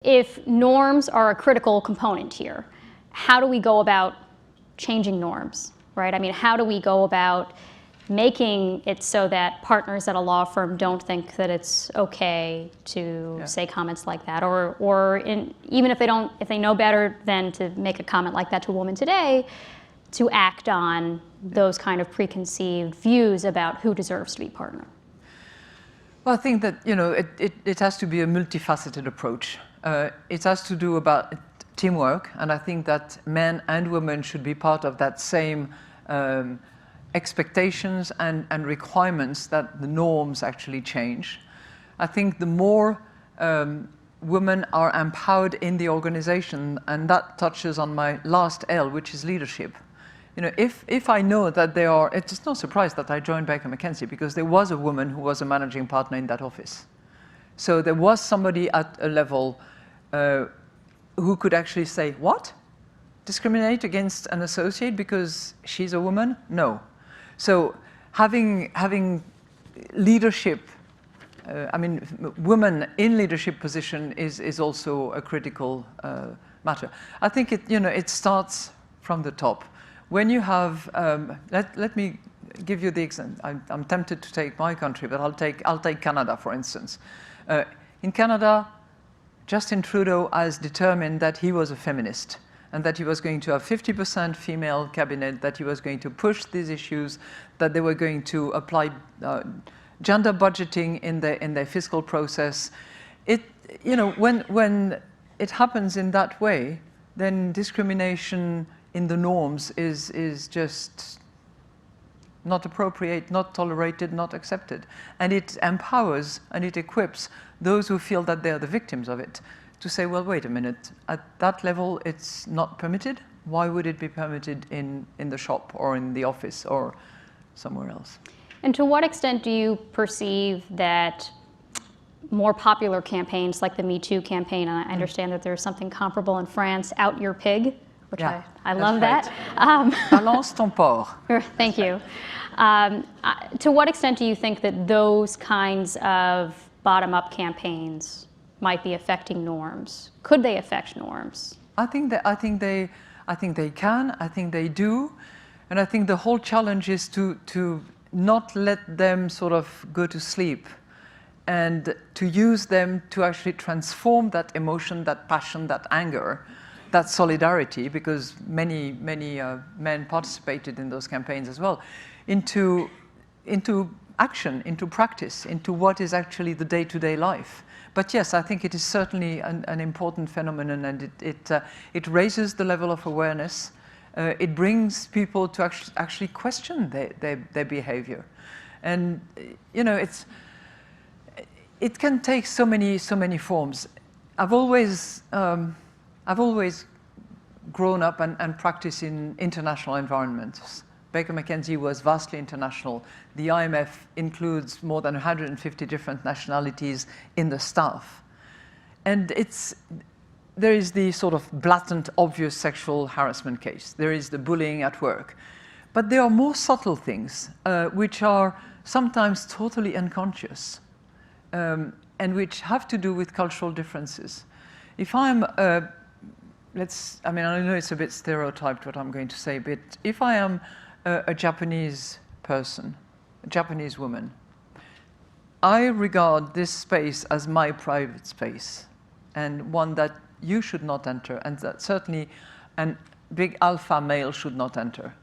If norms are a critical component here, how do we go about changing norms, right? I mean, how do we go about making it so that partners at a law firm don't think that it's okay to say comments like that, even if they know better than to make a comment like that to a woman today, to act on those kind of preconceived views about who deserves to be partner? Well, I think that it has to be a multifaceted approach. It has to do about teamwork, and I think that men and women should be part of that same expectations and requirements that the norms actually change. I think the more women are empowered in the organization, and that touches on my last L, which is leadership. If I know that it's no surprise that I joined Baker McKenzie, because there was a woman who was a managing partner in that office. So there was somebody at a level who could actually say, what? Discriminate against an associate because she's a woman? No. So having leadership, women in leadership position is also a critical matter. I think it starts from the top. When you have, let me give you the example. I'm tempted to take my country, but I'll take Canada, for instance. In Canada, Justin Trudeau has determined that he was a feminist and that he was going to have 50% female cabinet, that he was going to push these issues, that they were going to apply gender budgeting in their fiscal process. When it happens in that way, then discrimination in the norms is just not appropriate, not tolerated, not accepted. And it empowers and it equips those who feel that they're the victims of it to say, well, wait a minute, at that level it's not permitted. Why would it be permitted in the shop or in the office or somewhere else? And to what extent do you perceive that more popular campaigns like the Me Too campaign, and I understand that there's something comparable in France, Out Your Pig, which I love that. Balance ton porc. Thank you. To what extent do you think that those kinds of bottom-up campaigns might be affecting norms? Could they affect norms? I think they can. I think they do, and I think the whole challenge is to not let them sort of go to sleep, and to use them to actually transform that emotion, that passion, that anger, that solidarity, because many men participated in those campaigns as well, into action, into practice, into what is actually the day-to-day life. But yes, I think it is certainly an important phenomenon, and it raises the level of awareness. It brings people to actually question their behavior, and it can take so many forms. I've always grown up and practiced in international environments. Baker McKenzie was vastly international. The IMF includes more than 150 different nationalities in the staff. And there is the sort of blatant, obvious sexual harassment case. There is the bullying at work. But there are more subtle things, which are sometimes totally unconscious, and which have to do with cultural differences. If I'm I know it's a bit stereotyped what I'm going to say, but if I am a Japanese person, a Japanese woman, I regard this space as my private space, and one that you should not enter, and that certainly a big alpha male should not enter.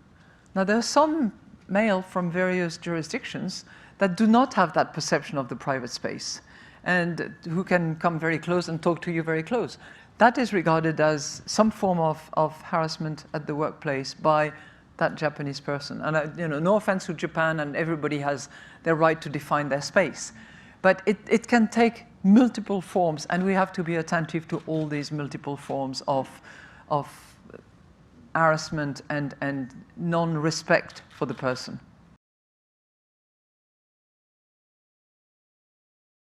Now, there are some male from various jurisdictions that do not have that perception of the private space, and who can come very close and talk to you very close. That is regarded as some form of harassment at the workplace by that Japanese person. And no offense to Japan, and everybody has their right to define their space. But it can take multiple forms, and we have to be attentive to all these multiple forms of harassment and non-respect for the person.